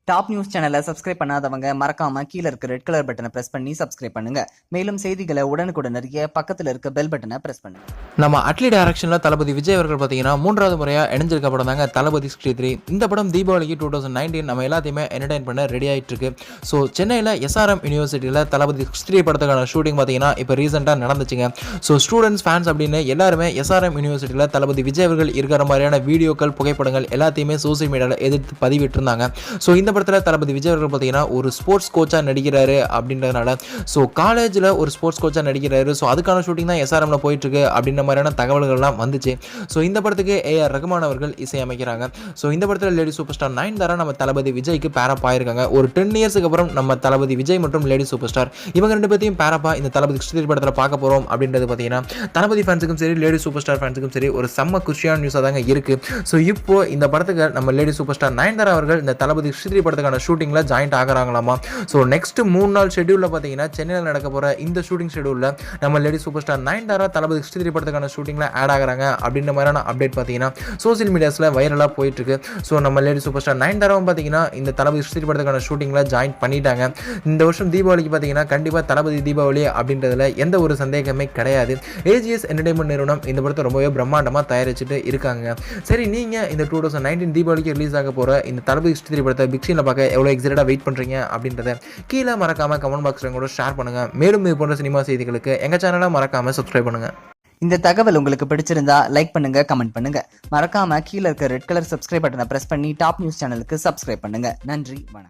Top news சேனலை subscribe பண்ணாதவங்க மறக்காம கீழ இருக்க ரெட் கலர் பட்டனை பிரஸ் பண்ணி சப்ஸ்கிரைப் பண்ணுங்க. மேலும் செய்திகளை உடனுக்குடன் அறிய பக்கத்துல இருக்க பெல் பட்டனை பிரஸ் பண்ணுங்க. நம்ம அட்லி டைரக்ஷன்ல தளபதி விஜய் அவர்கள் பார்த்தீங்கன்னா 3வது முறையா இணைஞ்சிருக்க படம் தாங்க தளபதி 63. இந்த படம் தீபாவளிக்கு 2019 நம்ம எல்லாத்தையுமே என்டர்டைன் பண்ண ரெடி ஆயிட்டு இருக்கு. ஸோ சென்னையில் SRM யூனிவர்சிட்டியில் தளபதி 63 படத்துக்கான ஷூட்டிங் பார்த்தீங்கன்னா இப்போ ரீசெண்டாக நடந்துச்சுங்க. ஸோ ஸ்டூடெண்ட்ஸ் ஃபேன்ஸ் அப்படின்னு எல்லாருமே SRM யூனிவர்சிட்டியில் தளபதி விஜய் அவர்கள் இருக்கிற மாதிரியான வீடியோக்கள் புகைப்படங்கள் எல்லாத்தையுமே சோசியல் மீடியாவில் எதிர்த்து பதிவிட்டு இருந்தாங்க. ஸோ இந்த படத்தில் தளபதி விஜய் அவர்கள் பார்த்தீங்கன்னா ஒரு ஸ்போர்ட்ஸ் கோச்சாக நடிக்கிறாரு அப்படின்றதுனால ஸோ காலேஜில் ஒரு ஸ்போர்ட்ஸ் கோச்சாக நடிக்கிறாரு. ஸோ அதுக்கான ஷூட்டிங் தான் SRMல போயிட்டு இருக்கு அப்படின்ற மாதிரியான தகவல்கள்லாம் வந்துச்சு. ஸோ இந்த படத்துக்கு AR ரகுமான் அவர்கள் இசையமைக்கிறாங்க. ஸோ இந்த படத்தில் லேடி சூப்பர் ஸ்டார் நயன்தாரா நம்ம தளபதி விஜய்க்கு பேரப் ஆயிருக்காங்க. ஒரு 10 இயர்ஸ்க்கு அப்புறம் நம்ம தளபதி விஜய் மற்றும் லேடி சூப்பர் ஸ்டார் இவங்க ரெண்டு பேர்த்தையும் பேரப்பா இந்த தளபதி 63 படத்தில் பார்க்க போகிறோம் அப்படின்றது பார்த்தீங்கன்னா தளபதி ஃபேன்ஸுக்கும் சரி லேடி சூப்பர் ஸ்டார் ஃபேன்ஸுக்கும் சரி ஒரு செம்ம குஷியான நியூஸாக தாங்க இருக்கு. ஸோ இப்போ இந்த படத்துக்கு நம்ம லேடி சூப்பர் ஸ்டார் நயன்தாரா அவர்கள் இந்த தளபதி 63 படத்துக்கான ஷூட்டிங்கில் ஜாயின்ட் ஆகிறாங்களாமா. ஸோ நெக்ஸ்ட் 3 நாள் ஷெட்யூலில் பார்த்தீங்கன்னா சென்னையில் நடக்க போகிற இந்த ஷூட்டிங் ஷெட்யூலில் நம்ம லேடி சூப்பர் ஸ்டார் நயன்தாரா தளபதி 63 படத்துக்கான ஷூட்டிங்கில் ஆட் ஆகிறாங்க அப்படின்ற மாதிரியான அப்டேட் பார்த்தீங்கன்னா சோசியல் மீடியாஸில் வைரலாக போயிட்டு இருக்கு. ஸோ நம்ம லேடி சூப்பர் ஸ்டார் நயன்தாராவும் பார்த்தீங்கன்னா இந்த தளபதி 63 படத்துக்கான ஷூட்டிங்கில் ஜாயின் பண்ணிட்டாங்க. இந்த வருஷம் தீபாவளிக்கு பார்த்தீங்கன்னா கண்டிப்பாக தளபதி தீபாவளி அப்படின்றதுல எந்த ஒரு சந்தேகமே கிடையாது. AGS என்டர்டைன்மெண்ட் நிறுவனம் இந்த படத்தை ரொம்பவே பிரம்மாண்டமாக தயாரிச்சுட்டு இருக்காங்க. சரி, நீங்கள் இந்த 2019 தீபாவளிக்கு ரிலீஸ் ஆக போகிற இந்த தளபதி 63 படத்தை பிக் ஸ்க்ரீனில் பார்க்க எவ்வளோ எக்ஸைட்டடாக வெயிட் பண்ணுறீங்க அப்படின்றத கீழே மறக்காமல் கமெண்ட் பாக்ஸில் கூட ஷேர் பண்ணுங்கள். மேலும் இது போன்ற சினிமா செய்திகளுக்கு எங்கள் சேனலை மறக்காமல் சப்ஸ்கிரைப் பண்ணுங்கள். இந்த தகவல் உங்களுக்கு பிடிச்சிருந்தா லைக் பண்ணுங்க, கமெண்ட் பண்ணுங்க. மறக்காம கீழ இருக்க ரெட் கலர் சப்ஸ்கிரைப் பட்டனை பிரஸ் பண்ணி டாப் நியூஸ் சேனலுக்கு சப்ஸ்கிரைப் பண்ணுங்க. நன்றி, வணக்கம்.